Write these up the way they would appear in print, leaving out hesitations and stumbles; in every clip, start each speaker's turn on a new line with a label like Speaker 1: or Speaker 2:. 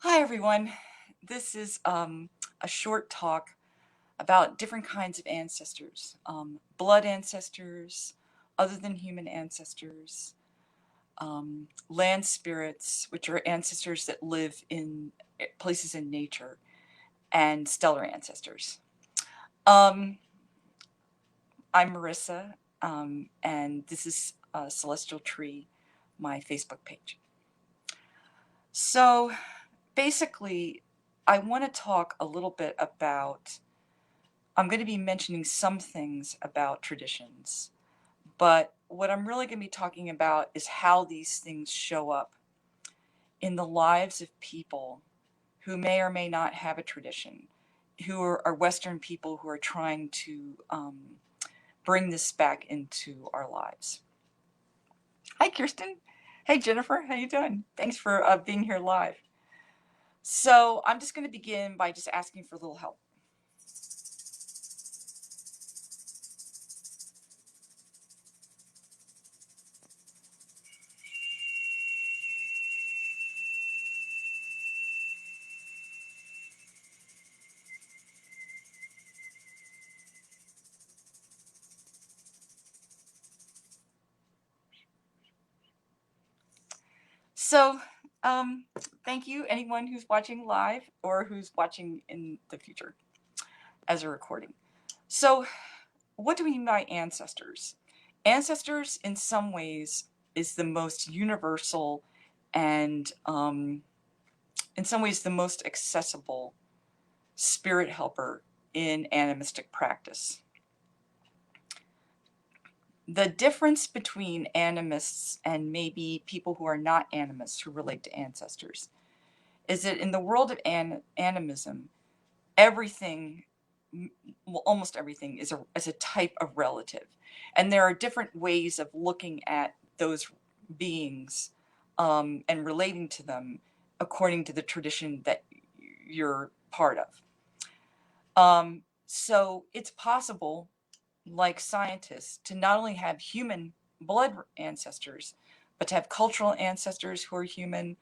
Speaker 1: Hi, everyone. This is a short talk about different kinds of ancestors, blood ancestors, other than human ancestors, land spirits, which are ancestors that live in places in nature, and stellar ancestors. Um, I'm Marissa, and this is Celestial Tree, my Facebook page. So basically, I want to talk a little bit about I'm going to be mentioning some things about traditions, but what I'm really going to be talking about is how these things show up in the lives of people who may or may not have a tradition, who are Western people who are trying to bring this back into our lives. Hi, Kirsten. Hey, Jennifer. How you doing? Thanks for being here live. So I'm just going to begin by just asking for a little help. So, um, thank you, anyone who's watching live or who's watching in the future as a recording. So, what do we mean by ancestors? Ancestors, in some ways, is the most universal and, in some ways, the most accessible spirit helper in animistic practice. The difference between animists and maybe people who are not animists who relate to ancestors is that in the world of animism, everything, well, almost everything is a type of relative. And there are different ways of looking at those beings and relating to them according to the tradition that you're part of. So it's possible, like scientists, to not only have human blood ancestors, but to have cultural ancestors who are human,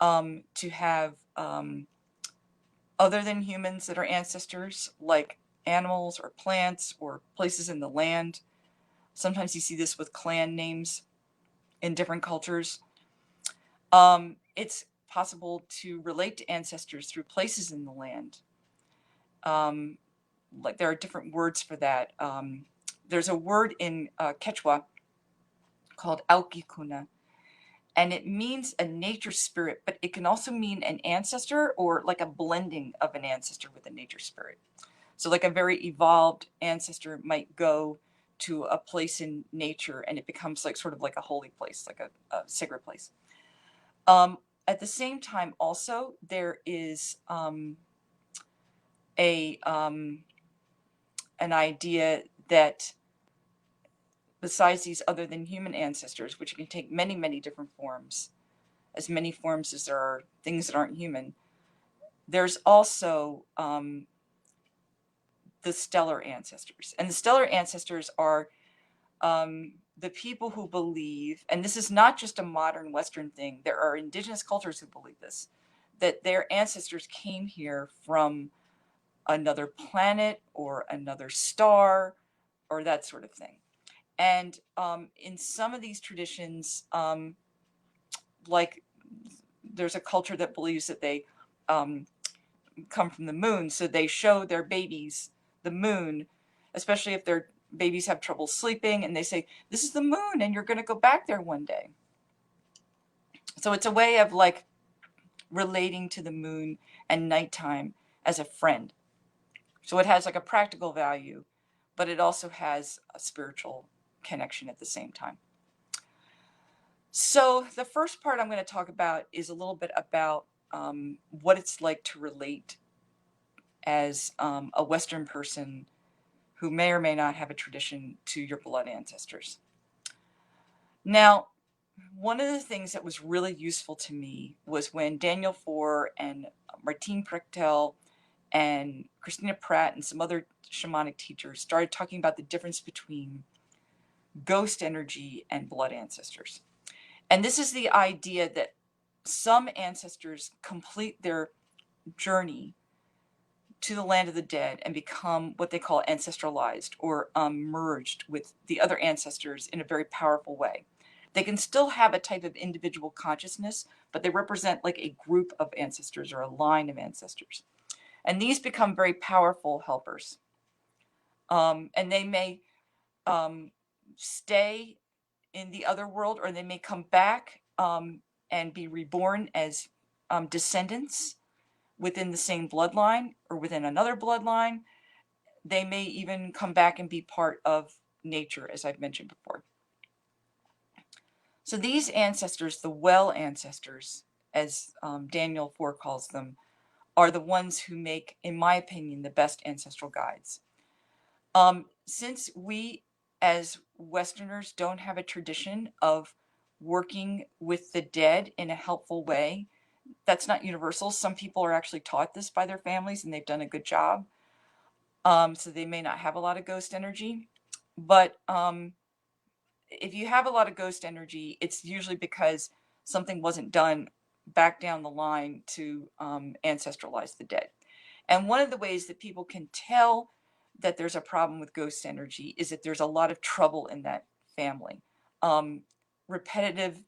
Speaker 1: to have other than humans that are ancestors, like animals or plants or places in the land. Sometimes you see this with clan names in different cultures. It's possible to relate to ancestors through places in the land. Like there are different words for that. There's a word in Quechua called Aukikuna, and it means a nature spirit, but it can also mean an ancestor or like a blending of an ancestor with a nature spirit. So like a very evolved ancestor might go to a place in nature and it becomes like sort of like a holy place, like a sacred place. At the same time, also, there is a an idea that besides these other than human ancestors, which can take many, many different forms, as many forms as there are things that aren't human, there's also the stellar ancestors. And the stellar ancestors are the people who believe, and this is not just a modern Western thing, there are indigenous cultures who believe this, that their ancestors came here from another planet or another star or that sort of thing. And in some of these traditions, like there's a culture that believes that they come from the moon, so they show their babies the moon, especially if their babies have trouble sleeping, and they say, this is the moon and you're going to go back there one day. So it's a way of like relating to the moon and nighttime as a friend. So it has like a practical value, but it also has a spiritual connection at the same time. So the first part I'm going to talk about is a little bit about what it's like to relate as a Western person who may or may not have a tradition to your blood ancestors. Now, one of the things that was really useful to me was when Daniel Four and Martine Prechtel and Christina Pratt and some other shamanic teachers started talking about the difference between ghost energy and blood ancestors. And this is the idea that some ancestors complete their journey to the land of the dead and become what they call ancestralized, or merged with the other ancestors in a very powerful way. They can still have a type of individual consciousness, but they represent like a group of ancestors or a line of ancestors. And these become very powerful helpers. And they may stay in the other world, or they may come back and be reborn as descendants within the same bloodline or within another bloodline. They may even come back and be part of nature, as I've mentioned before. So these ancestors, the well ancestors, as Daniel 4 calls them, are the ones who make, in my opinion, the best ancestral guides. Since we as Westerners don't have a tradition of working with the dead in a helpful way, that's not universal. Some people are actually taught this by their families and they've done a good job. So they may not have a lot of ghost energy. But if you have a lot of ghost energy, it's usually because something wasn't done back down the line to ancestralize the dead. And one of the ways that people can tell that there's a problem with ghost energy is that there's a lot of trouble in that family. Repetitive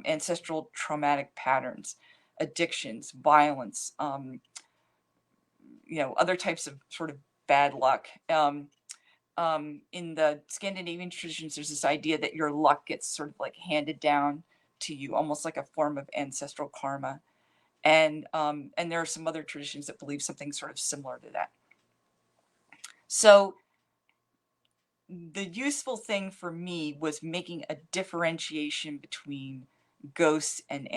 Speaker 1: ancestral traumatic patterns, addictions, violence, other types of sort of bad luck. In the Scandinavian traditions, there's this idea that your luck gets sort of like handed down to you, almost like a form of ancestral karma. And there are some other traditions that believe something sort of similar to that. So the useful thing for me was making a differentiation between ghosts and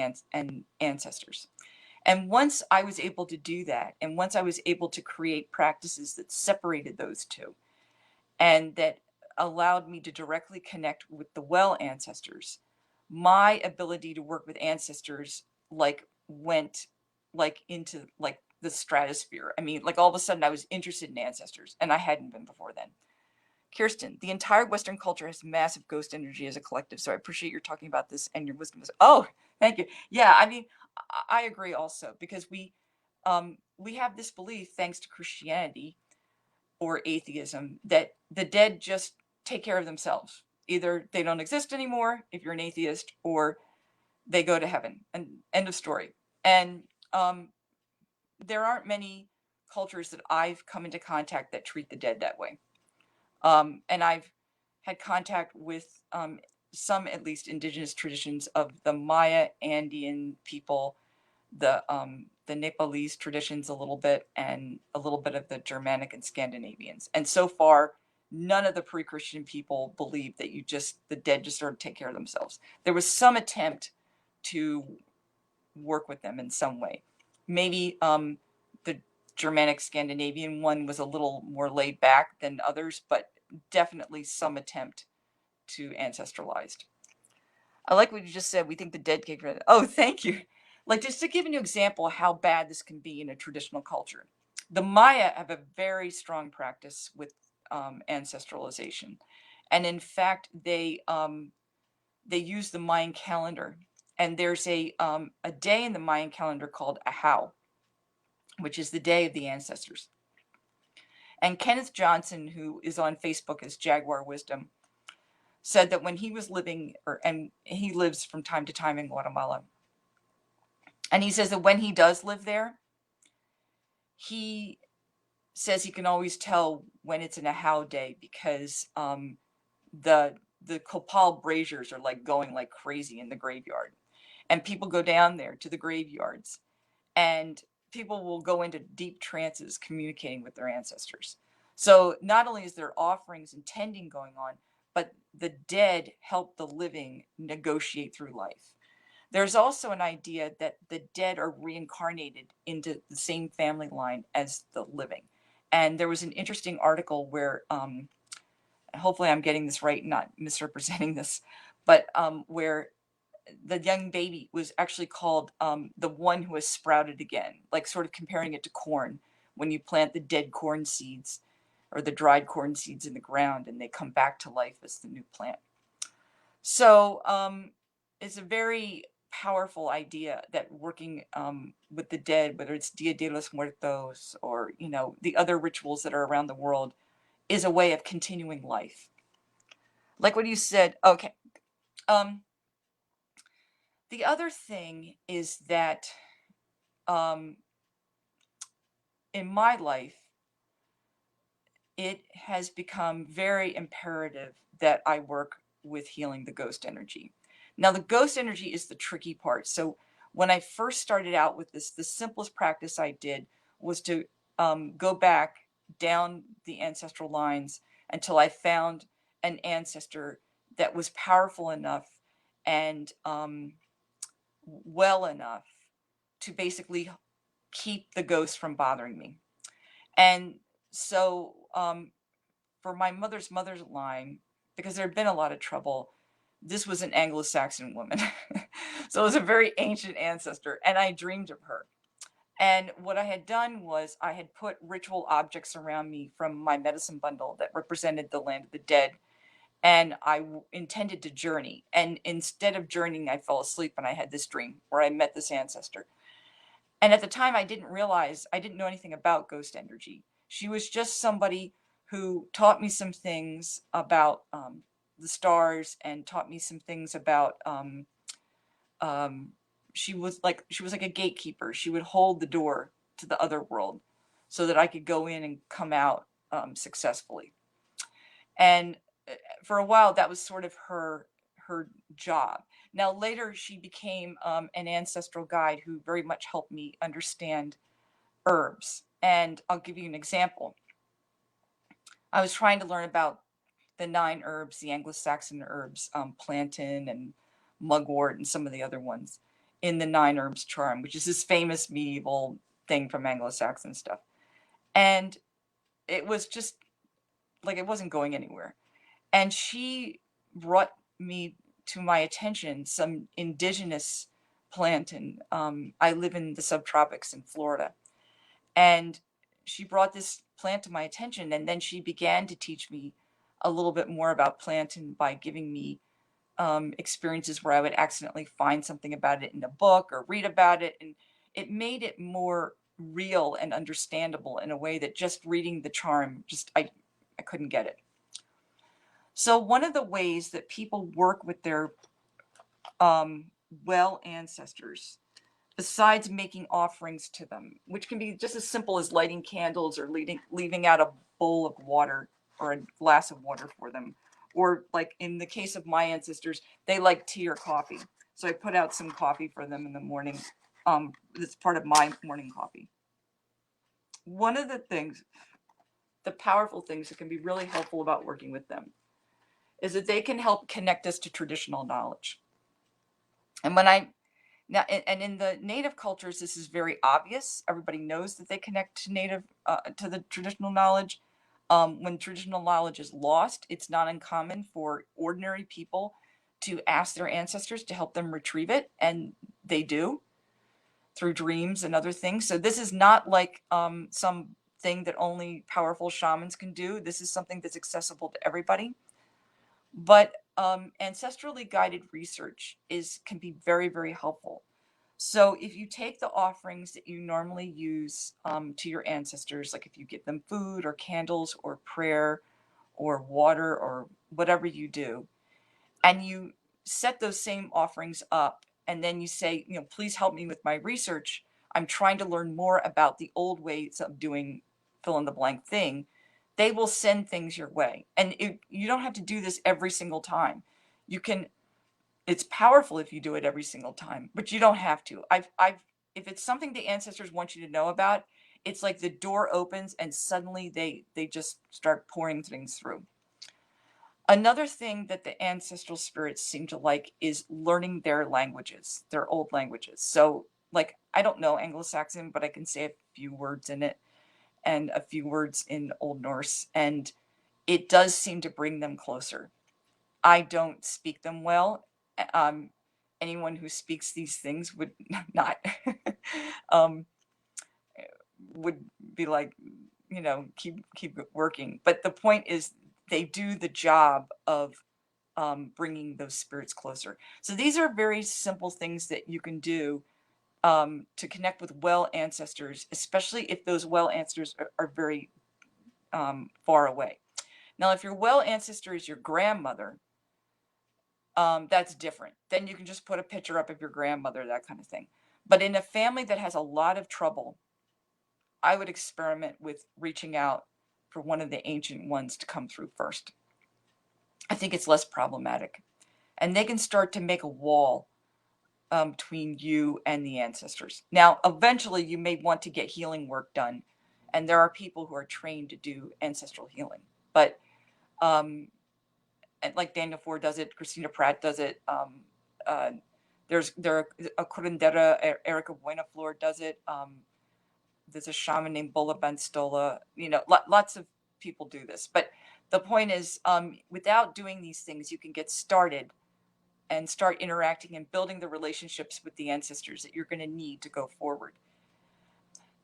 Speaker 1: ancestors. And once I was able to do that, and once I was able to create practices that separated those two, and that allowed me to directly connect with the well ancestors, my ability to work with ancestors went into the stratosphere. I mean, like all of a sudden I was interested in ancestors, and I hadn't been before then. Kirsten, the entire Western culture has massive ghost energy as a collective. So I appreciate your talking about this and your wisdom. Oh, thank you. Yeah, I mean, I agree also, because we have this belief, thanks to Christianity or atheism, that the dead just take care of themselves. Either they don't exist anymore if you're an atheist, or they go to heaven, and end of story. And there aren't many cultures that I've come into contact that treat the dead that way. And I've had contact with some, at least, indigenous traditions of the Maya Andean people, the Nepalese traditions a little bit, and a little bit of the Germanic and Scandinavians. And so far, none of the pre-Christian people believe that the dead just sort of take care of themselves. There was some attempt to work with them in some way. Maybe the Germanic Scandinavian one was a little more laid back than others, but definitely some attempt to ancestralized. I like what you just said. We think the dead came from. Oh, thank you. Like, just to give you an example of how bad this can be in a traditional culture. The Maya have a very strong practice with ancestralization. And in fact, they use the Mayan calendar. And there's a day in the Mayan calendar called Ahau, which is the day of the ancestors. And Kenneth Johnson, who is on Facebook as Jaguar Wisdom, said that when he was living, and he lives from time to time in Guatemala, and he says that when he does live there, he says he can always tell when it's an Ahau day, because the copal braziers are like going like crazy in the graveyard, and people go down there to the graveyards, and people will go into deep trances communicating with their ancestors. So not only is there offerings and tending going on, but the dead help the living negotiate through life. There's also an idea that the dead are reincarnated into the same family line as the living. And there was an interesting article where, hopefully I'm getting this right, not misrepresenting this, but where the young baby was actually called the one who has sprouted again, like sort of comparing it to corn. When you plant the dead corn seeds or the dried corn seeds in the ground, and they come back to life as the new plant. So it's a very powerful idea that working with the dead, whether it's Dia de los Muertos or, the other rituals that are around the world, is a way of continuing life. Like what you said, okay. Um, the other thing is that um, in my life, it has become very imperative that I work with healing the ghost energy. Now, the ghost energy is the tricky part. So, when I first started out with this, the simplest practice I did was to go back down the ancestral lines until I found an ancestor that was powerful enough and well enough to basically keep the ghost from bothering me. And so, for my mother's line, because there had been a lot of trouble, this was an Anglo-Saxon woman. So it was a very ancient ancestor, and I dreamed of her. And what I had done was I had put ritual objects around me from my medicine bundle that represented the land of the dead, and intended to journey. And instead of journeying, I fell asleep and I had this dream where I met this ancestor. And at the time, I didn't know anything about ghost energy. She was just somebody who taught me some things about the stars and taught me some things about. Um, she was like a gatekeeper. She would hold the door to the other world, so that I could go in and come out successfully. And for a while, that was sort of her job. Now later, she became an ancestral guide who very much helped me understand herbs. And I'll give you an example. I was trying to learn about the 9 herbs, the Anglo-Saxon herbs, plantain and mugwort and some of the other ones in the 9 herbs charm, which is this famous medieval thing from Anglo-Saxon stuff. And it was just like it wasn't going anywhere. And she brought me to my attention some indigenous plantain. I live in the subtropics in Florida, and she brought this plant to my attention, and then she began to teach me a little bit more about plantain by giving me experiences where I would accidentally find something about it in a book or read about it, and it made it more real and understandable in a way that just reading the charm, just I couldn't get it. So one of the ways that people work with their well ancestors, besides making offerings to them, which can be just as simple as lighting candles or leaving out a bowl of water or a glass of water for them, or like in the case of my ancestors, they like tea or coffee, so I put out some coffee for them in the morning. That's part of my morning coffee. One of the powerful things that can be really helpful about working with them is that they can help connect us to traditional knowledge. And when I now, and in the native cultures, this is very obvious. Everybody knows that they connect to the traditional knowledge. When traditional knowledge is lost, it's not uncommon for ordinary people to ask their ancestors to help them retrieve it, and they do through dreams and other things. So this is not like some thing that only powerful shamans can do. This is something that's accessible to everybody. But ancestrally guided research can be very, very helpful. So if you take the offerings that you normally use to your ancestors, like if you give them food or candles or prayer or water or whatever you do, and you set those same offerings up, and then you say, please help me with my research. I'm trying to learn more about the old ways of doing fill in the blank thing. They will send things your way. And you don't have to do this every single time. You can, it's powerful if you do it every single time, but you don't have to. If it's something the ancestors want you to know about, it's like the door opens and suddenly they just start pouring things through. Another thing that the ancestral spirits seem to like is learning their languages, their old languages. So, like, I don't know Anglo-Saxon, but I can say a few words in it and a few words in Old Norse, and it does seem to bring them closer. I don't speak them well. Um, Anyone who speaks these things would not um, would be like, keep working. But the point is, they do the job of bringing those spirits closer. So these are very simple things that you can do to connect with well ancestors, especially if those well ancestors are very far away. Now, if your well ancestor is your grandmother, that's different. Then you can just put a picture up of your grandmother, that kind of thing. But in a family that has a lot of trouble, I would experiment with reaching out for one of the ancient ones to come through first. I think it's less problematic. And they can start to make a wall between you and the ancestors. Now, eventually, you may want to get healing work done. And there are people who are trained to do ancestral healing. But and like Daniel Ford does it, Christina Pratt does it. There's a curandera, Erica Buenaflor does it. There's a shaman named Bola Banstola. You know, lots of people do this. But the point is, without doing these things, you can get started and start interacting and building the relationships with the ancestors that you're going to need to go forward.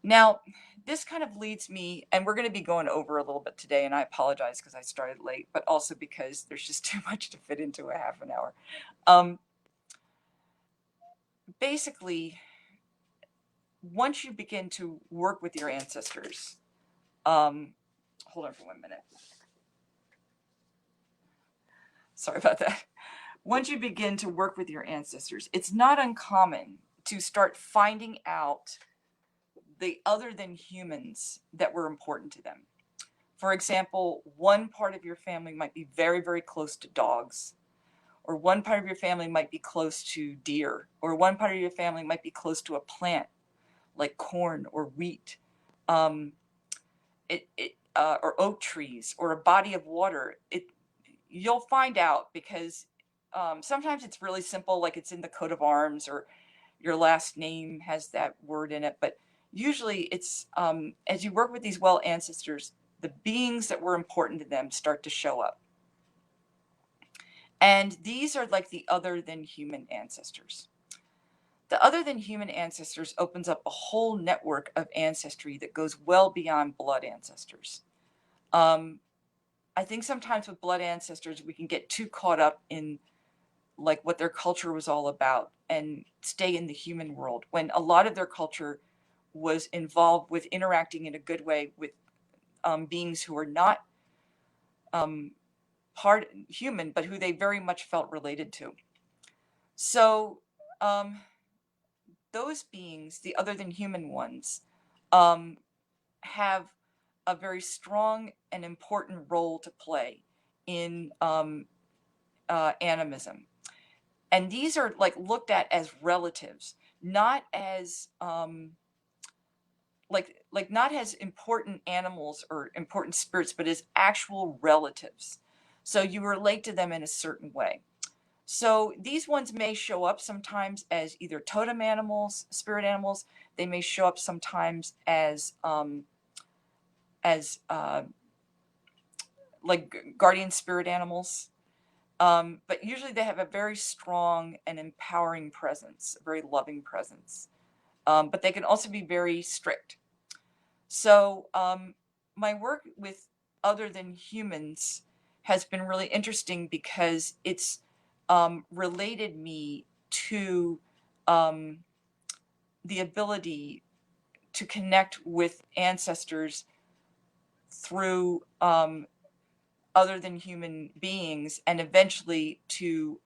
Speaker 1: Now, this kind of leads me, and we're going to be going over a little bit today, and I apologize because I started late, but also because there's just too much to fit into a half an hour. Basically, once you begin to work with your ancestors, hold on for 1 minute. Sorry about that. Once you begin to work with your ancestors, it's not uncommon to start finding out the other than humans that were important to them. For example, one part of your family might be very, very close to dogs, or one part of your family might be close to deer, or one part of your family might be close to a plant like corn or wheat, or oak trees, or a body of water. You'll find out because sometimes it's really simple, like it's in the coat of arms, or your last name has that word in it. But usually it's, as you work with these well ancestors, the beings that were important to them start to show up. And these are like the other than human ancestors. The other than human ancestors opens up a whole network of ancestry that goes well beyond blood ancestors. I think sometimes with blood ancestors, we can get too caught up in like what their culture was all about and stay in the human world, when a lot of their culture was involved with interacting in a good way with beings who are not part human, but who they very much felt related to. So those beings, the other than human ones, have a very strong and important role to play in animism. And these are like looked at as relatives, not as not as important animals or important spirits, but as actual relatives. So you relate to them in a certain way. So these ones may show up sometimes as either totem animals, spirit animals. They may show up sometimes as like guardian spirit animals. But usually they have a very strong and empowering presence, a very loving presence. But they can also be very strict. So my work with other than humans has been really interesting because it's related me to the ability to connect with ancestors through other than human beings, and eventually to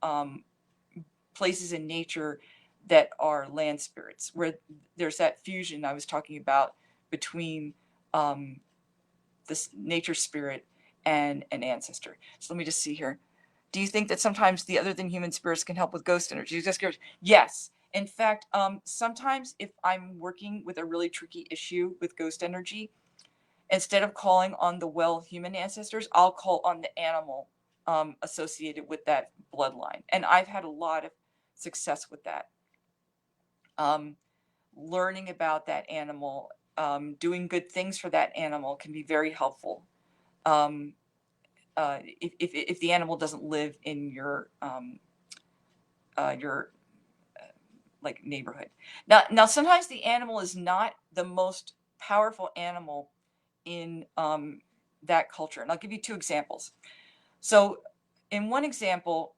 Speaker 1: places in nature that are land spirits, where there's that fusion I was talking about between this nature spirit and an ancestor. So let me just see here. Do you think that sometimes the other than human spirits can help with ghost energy? Yes. In fact, sometimes if I'm working with a really tricky issue with ghost energy, instead of calling on the well human ancestors, I'll call on the animal associated with that bloodline. And I've had a lot of success with that. Learning about that animal, doing good things for that animal can be very helpful. If the animal doesn't live in your like neighborhood. Now sometimes the animal is not the most powerful animal in that culture. And I'll give you two examples. So In one example,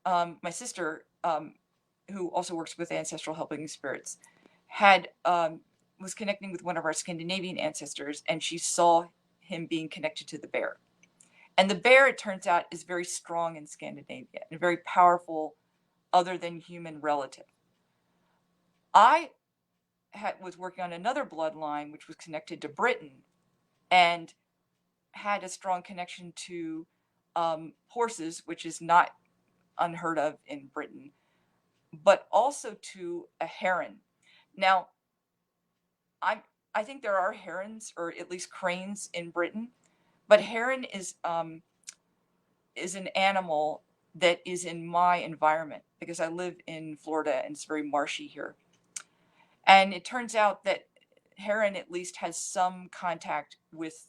Speaker 1: my sister, who also works with ancestral helping spirits, had was connecting with one of our Scandinavian ancestors, and she saw him being connected to the bear. And the bear, it turns out, is very strong in Scandinavia and a very powerful, other than human relative. I was working on another bloodline which was connected to Britain and had a strong connection to horses, which is not unheard of in Britain, but also to a heron. Now, I'm I think there are herons or at least cranes in Britain, but heron is an animal that is in my environment because I live in Florida and it's very marshy here. And it turns out that heron at least has some contact with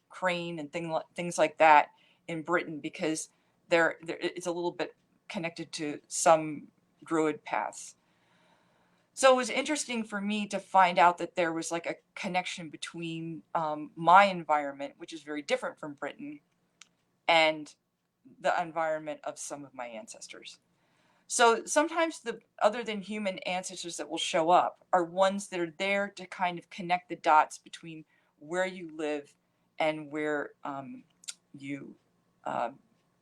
Speaker 1: crane and things like that in Britain because it's a little bit connected to some druid paths. So it was interesting for me to find out that there was like a connection between my environment, which is very different from Britain, and the environment of some of my ancestors. So sometimes the other than human ancestors that will show up are ones that are there to kind of connect the dots between where you live and where you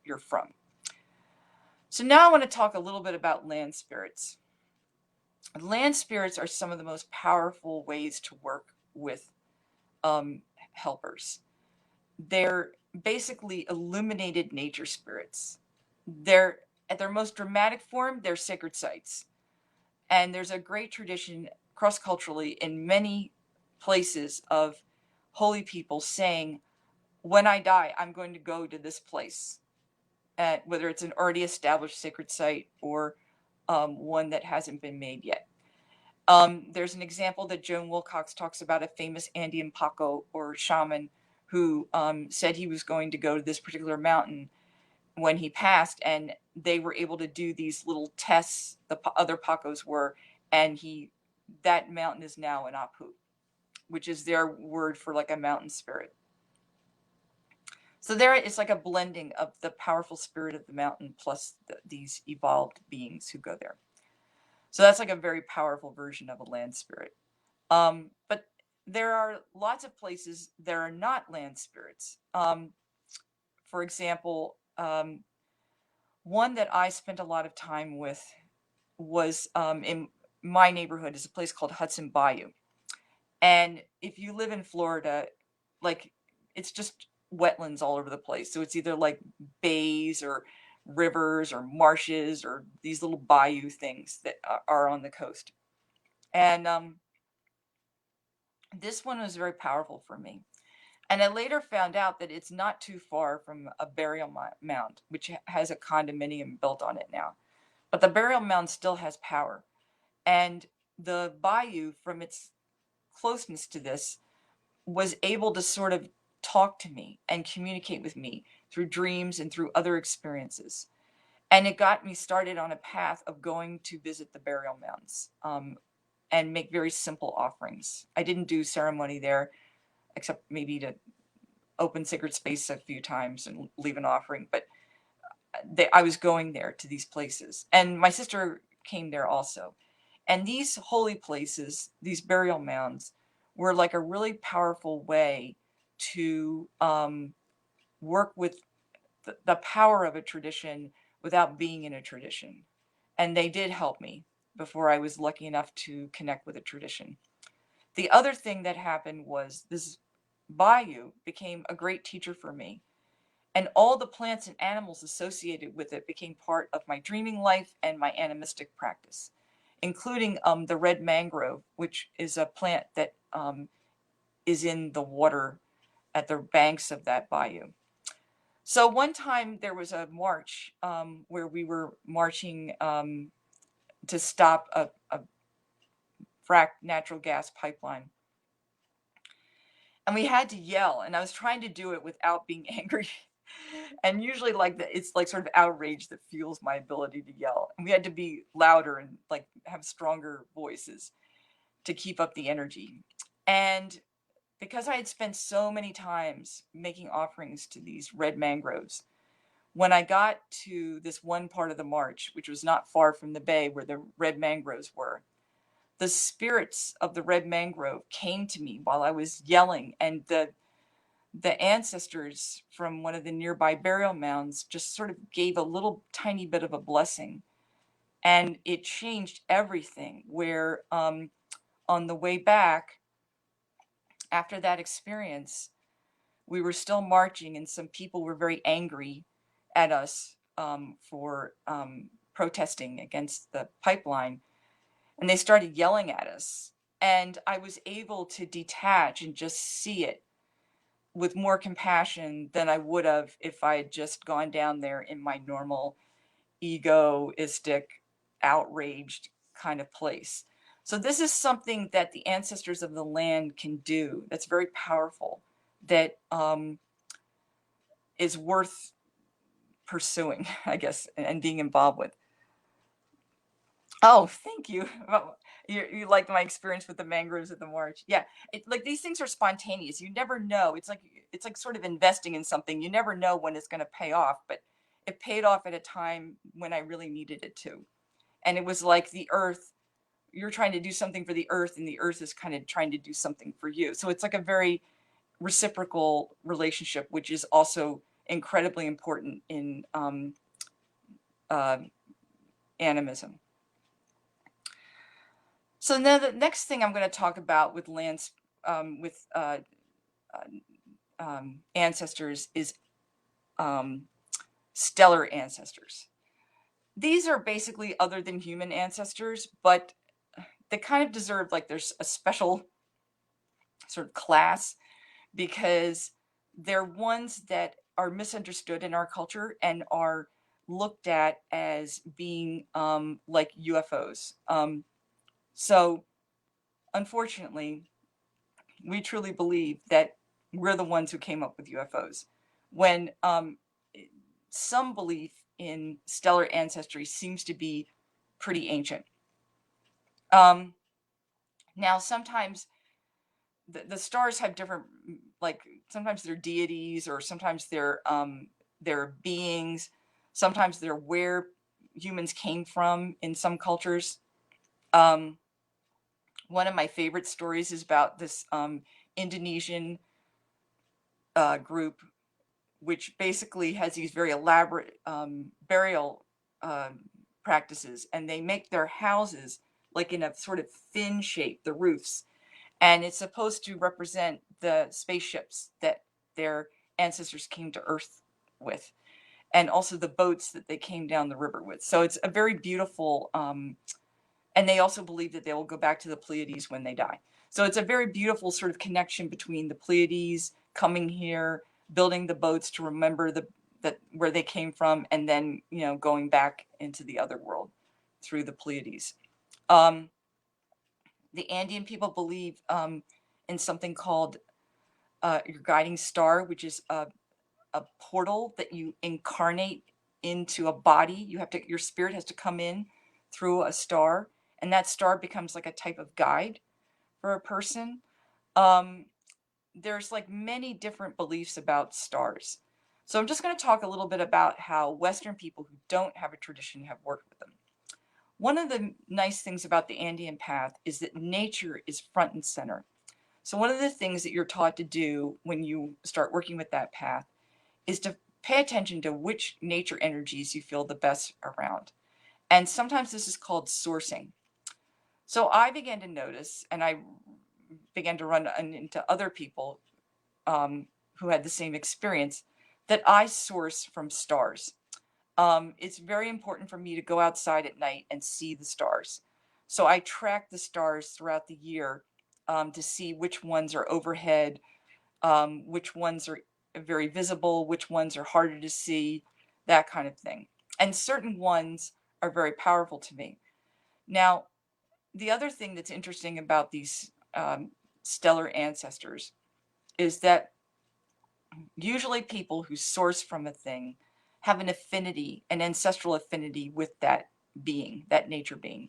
Speaker 1: you're from. So now I want to talk a little bit about land spirits. Land spirits are some of the most powerful ways to work with helpers. They're basically illuminated nature spirits. They're at their most dramatic form, they're sacred sites. And there's a great tradition cross-culturally in many places of holy people saying, when I die, I'm going to go to this place, whether it's an already established sacred site or one that hasn't been made yet. There's an example that Joan Wilcox talks about, a famous Andean Paco or shaman who said he was going to go to this particular mountain when he passed, and they were able to do these little tests, the other Pacos were, and that mountain is now an Apu, which is their word for like a mountain spirit. So there it's like a blending of the powerful spirit of the mountain plus these evolved beings who go there. So that's like a very powerful version of a land spirit. But there are lots of places there are not land spirits. For example, one that I spent a lot of time with was in my neighborhood is a place called Hudson Bayou. And if you live in Florida, like it's just wetlands all over the place. So it's either like bays or rivers or marshes or these little bayou things that are on the coast. And this one was very powerful for me. And I later found out that it's not too far from a burial mound, which has a condominium built on it now. But the burial mound still has power. And the bayou, from its closeness to this, was able to sort of talk to me and communicate with me through dreams and through other experiences. And it got me started on a path of going to visit the burial mounds and make very simple offerings. I didn't do ceremony there, except maybe to open sacred space a few times and leave an offering. But I was going there to these places. And my sister came there also. And these holy places, these burial mounds, were like a really powerful way to work with the power of a tradition without being in a tradition. And they did help me before I was lucky enough to connect with a tradition. The other thing that happened was this bayou became a great teacher for me. And all the plants and animals associated with it became part of my dreaming life and my animistic practice, including the red mangrove, which is a plant that is in the water at the banks of that bayou. So one time there was a march where we were marching to stop a fracked natural gas pipeline. And we had to yell, and I was trying to do it without being angry. And usually it's like sort of outrage that fuels my ability to yell. And we had to be louder and like have stronger voices to keep up the energy. And because I had spent so many times making offerings to these red mangroves, When I got to this one part of the march, which was not far from the bay where the red mangroves were, the spirits of the red mangrove came to me while I was yelling, and the ancestors from one of the nearby burial mounds just sort of gave a little tiny bit of a blessing, and it changed everything. Where on the way back after that experience, we were still marching, and some people were very angry at us for protesting against the pipeline, and they started yelling at us. And I was able to detach and just see it with more compassion than I would have if I had just gone down there in my normal egoistic, outraged kind of place. So this is something that the ancestors of the land can do. That's very powerful. That is worth pursuing, I guess, and being involved with. Oh, thank you. Well, you like my experience with the mangroves at the march. Yeah, like these things are spontaneous. You never know. It's like sort of investing in something. You never know when it's going to pay off, but it paid off at a time when I really needed it to. And it was like the earth, you're trying to do something for the earth, and the earth is kind of trying to do something for you. So it's like a very reciprocal relationship, which is also incredibly important in uh, animism. So now the next thing I'm going to talk about with with ancestors is um, stellar ancestors. These are basically other than human ancestors, but they kind of deserve like there's a special sort of class because they're ones that are misunderstood in our culture and are looked at as being like UFOs. So unfortunately, we truly believe that we're the ones who came up with UFOs. When some belief in stellar ancestry seems to be pretty ancient. Um, Now, sometimes the stars have different, like sometimes they're deities, or sometimes they're beings. Sometimes they're where humans came from in some cultures. Um, One of my favorite stories is about this Indonesian group, which basically has these very elaborate burial practices, and they make their houses like in a sort of fin shape, the roofs, and it's supposed to represent the spaceships that their ancestors came to Earth with, and also the boats that they came down the river with. So it's a very beautiful, and they also believe that they will go back to the Pleiades when they die. So it's a very beautiful sort of connection between the Pleiades coming here, building the boats to remember that where they came from, and then going back into the other world through the Pleiades. Um, the Andean people believe in something called your guiding star, which is a portal that you incarnate into a body. Your spirit has to come in through a star, and that star becomes like a type of guide for a person. Um, there's like many different beliefs about stars. So I'm just going to talk a little bit about how Western people who don't have a tradition have worked with them. One of the nice things about the Andean path is that nature is front and center. So one of the things that you're taught to do when you start working with that path is to pay attention to which nature energies you feel the best around. And sometimes this is called sourcing. So I began to notice, and I began to run into other people who had the same experience, that I source from stars. It's very important for me to go outside at night and see the stars. So I track the stars throughout the year to see which ones are overhead, which ones are very visible, which ones are harder to see, that kind of thing. And certain ones are very powerful to me. Now, the other thing that's interesting about these stellar ancestors is that usually people who source from a thing have an affinity, an ancestral affinity with that being, that nature being.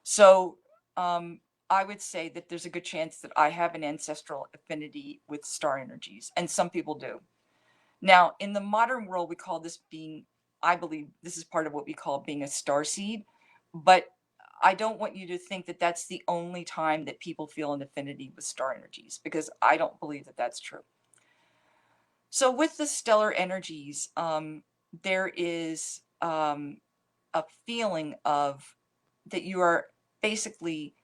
Speaker 1: So um, I would say that there's a good chance that I have an ancestral affinity with star energies, and some people do. Now, in the modern world, we call this being, I believe this is part of what we call being a starseed, but I don't want you to think that that's the only time that people feel an affinity with star energies, because I don't believe that that's true. So with the stellar energies, there is a feeling of that you are basically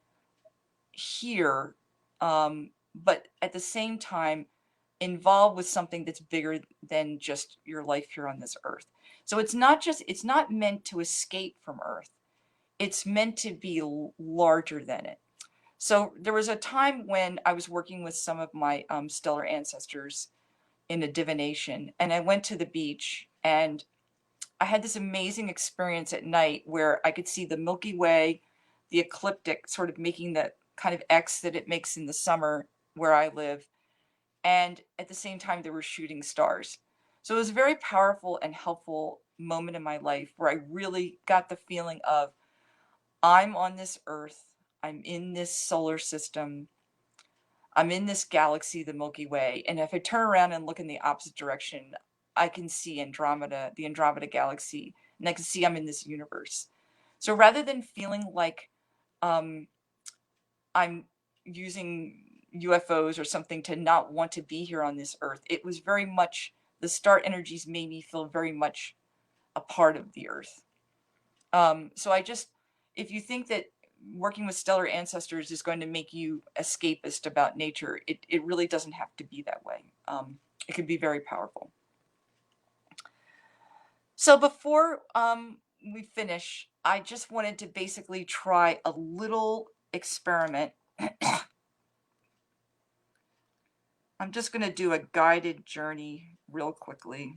Speaker 1: here, but at the same time involved with something that's bigger than just your life here on this earth. So it's not meant to escape from Earth. It's meant to be larger than it. So there was a time when I was working with some of my stellar ancestors in a divination, and I went to the beach, and I had this amazing experience at night where I could see the Milky Way, the ecliptic sort of making that kind of X that it makes in the summer where I live, and at the same time there were shooting stars. So it was a very powerful and helpful moment in my life where I really got the feeling of I'm on this earth, I'm in this solar system, I'm in this galaxy, the Milky Way, and if I turn around and look in the opposite direction, I can see Andromeda, the Andromeda galaxy, and I can see I'm in this universe. So rather than feeling like um, I'm using UFOs or something to not want to be here on this earth, it was very much, the star energies made me feel very much a part of the earth. So I just, if you think that working with stellar ancestors is going to make you escapist about nature, it really doesn't have to be that way. It can be very powerful. So before we finish, I just wanted to basically try a little experiment. I'm just going to do a guided journey real quickly.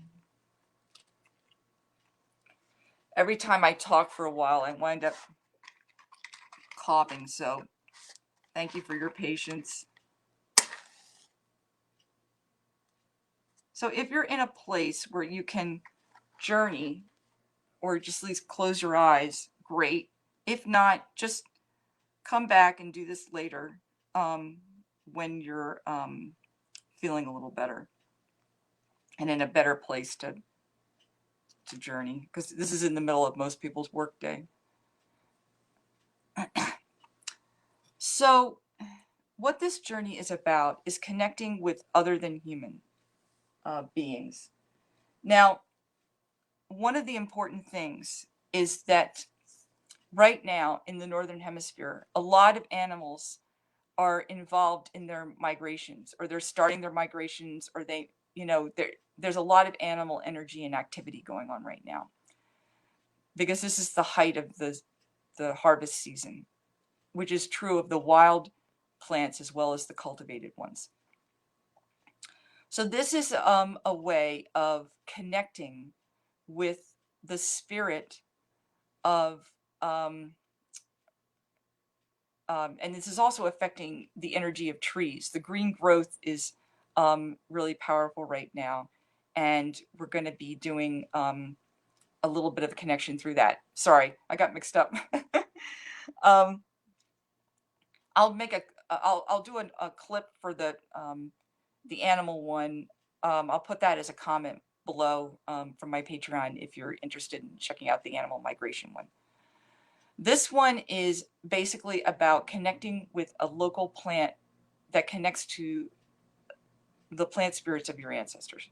Speaker 1: Every time I talk for a while, I wind up coughing, so thank you for your patience. So if you're in a place where you can journey, or just at least close your eyes, great. If not, just come back and do this later when you're feeling a little better and in a better place to journey, because this is in the middle of most people's workday. So what this journey is about is connecting with other than human beings. Now, one of the important things is that right now in the Northern Hemisphere, a lot of animals are involved in their migrations, or they're starting their migrations, or they, there's a lot of animal energy and activity going on right now, because this is the height of the harvest season, which is true of the wild plants as well as the cultivated ones. So this is a way of connecting with the spirit of, and this is also affecting the energy of trees. The green growth is really powerful right now, and we're going to be doing a little bit of a connection through that. Sorry, I got mixed up. I'll do a clip for the animal one. I'll put that as a comment below from my Patreon if you're interested in checking out the animal migration one. This one is basically about connecting with a local plant that connects to the plant spirits of your ancestors.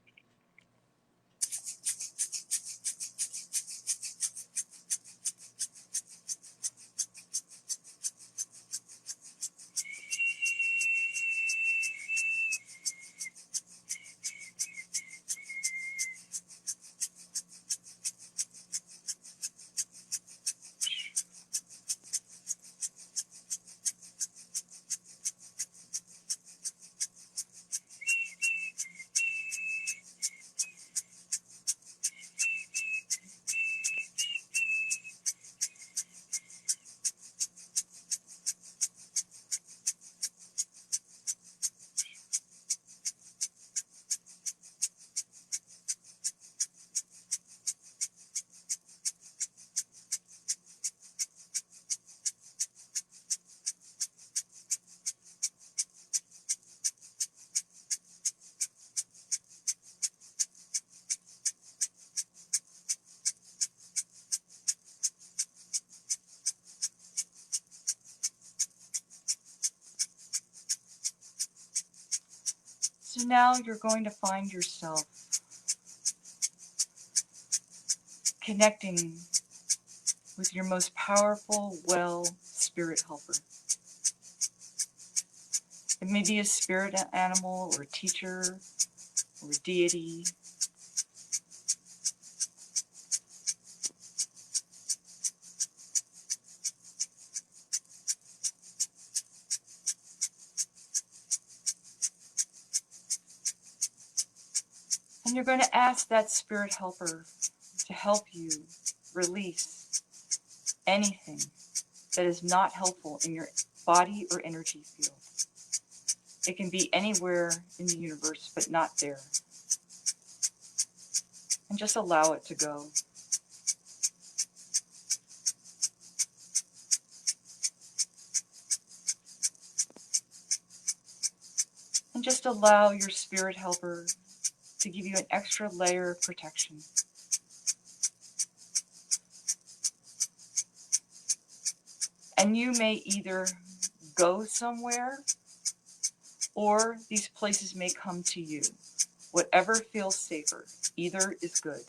Speaker 1: So now you're going to find yourself connecting with your most powerful, spirit helper. It may be a spirit animal or a teacher or a deity. And you're going to ask that spirit helper to help you release anything that is not helpful in your body or energy field. It can be anywhere in the universe, but not there. And just allow it to go. And just allow your spirit helper to give you an extra layer of protection. And you may either go somewhere or these places may come to you. Whatever feels safer, either is good.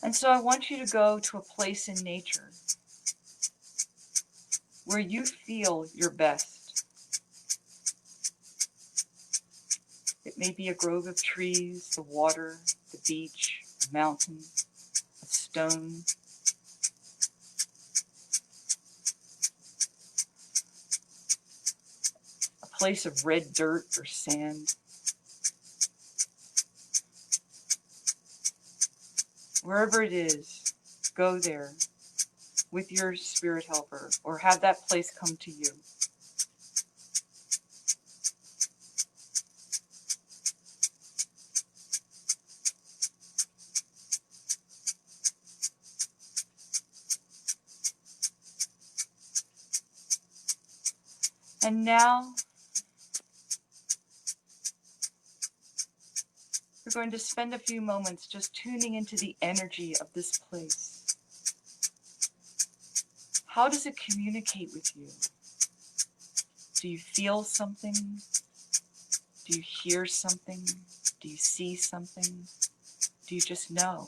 Speaker 1: And so I want you to go to a place in nature where you feel your best. It may be a grove of trees, the water, the beach, a mountain, a stone. A place of red dirt or sand. Wherever it is, go there with your spirit helper or have that place come to you. And now we're going to spend a few moments just tuning into the energy of this place. How does it communicate with you? Do you feel something? Do you hear something? Do you see something? Do you just know?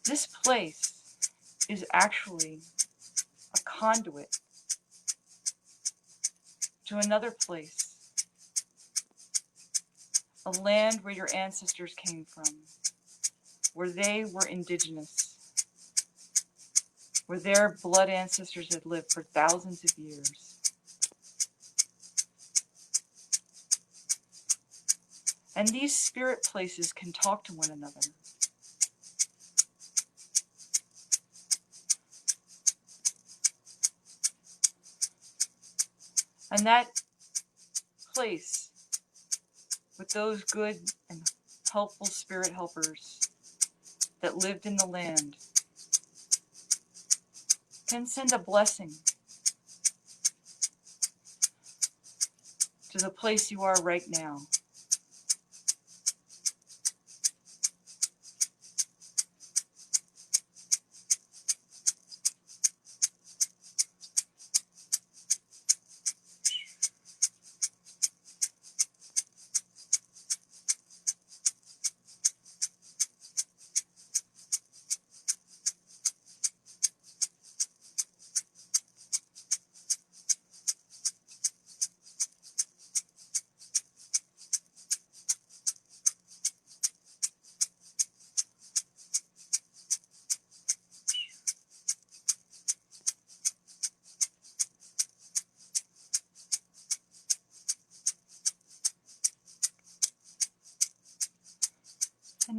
Speaker 1: This place is actually a conduit to another place, a land where your ancestors came from, where they were indigenous, where their blood ancestors had lived for thousands of years. And these spirit places can talk to one another. And that place, with those good and helpful spirit helpers that lived in the land, can send a blessing to the place you are right now.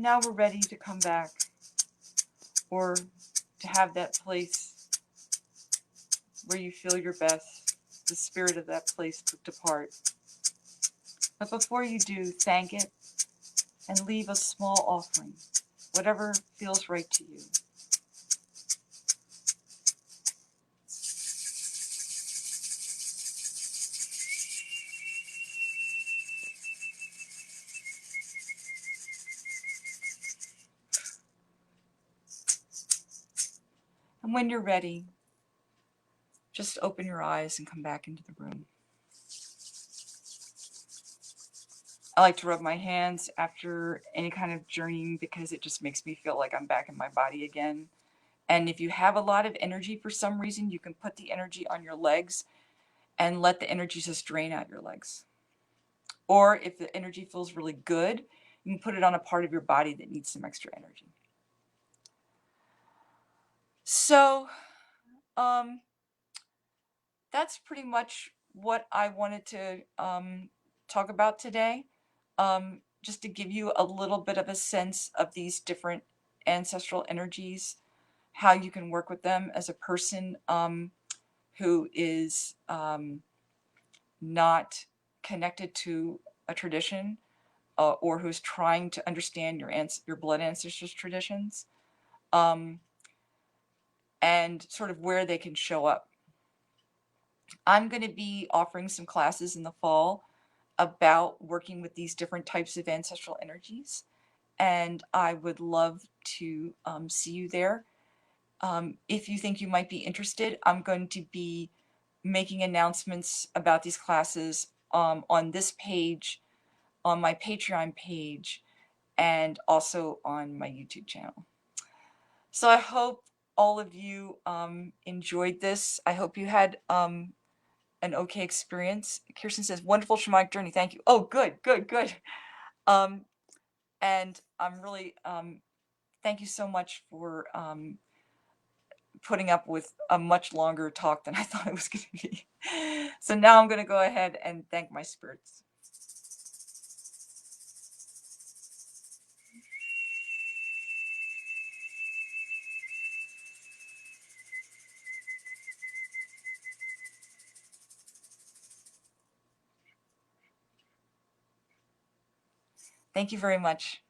Speaker 1: Now we're ready to come back, or to have that place where you feel your best, the spirit of that place to depart. But before you do, thank it and leave a small offering, whatever feels right to you. And when you're ready, just open your eyes and come back into the room. I like to rub my hands after any kind of journeying because it just makes me feel like I'm back in my body again. And if you have a lot of energy for some reason, you can put the energy on your legs and let the energy just drain out your legs. Or if the energy feels really good, you can put it on a part of your body that needs some extra energy. So that's pretty much what I wanted to talk about today. Just to give you a little bit of a sense of these different ancestral energies, how you can work with them as a person who is not connected to a tradition, or who's trying to understand your blood ancestors' traditions, and sort of where they can show up. I'm going to be offering some classes in the fall about working with these different types of ancestral energies, and I would love to see you there. If you think you might be interested, I'm going to be making announcements about these classes on this page, on my Patreon page, and also on my YouTube channel. So I hope all of you enjoyed this. I hope you had an okay experience. Kirsten says, wonderful shamanic journey. Thank you. Oh, good, good, good. And I'm really, thank you so much for putting up with a much longer talk than I thought it was going to be. So now I'm going to go ahead and thank my spirits. Thank you very much.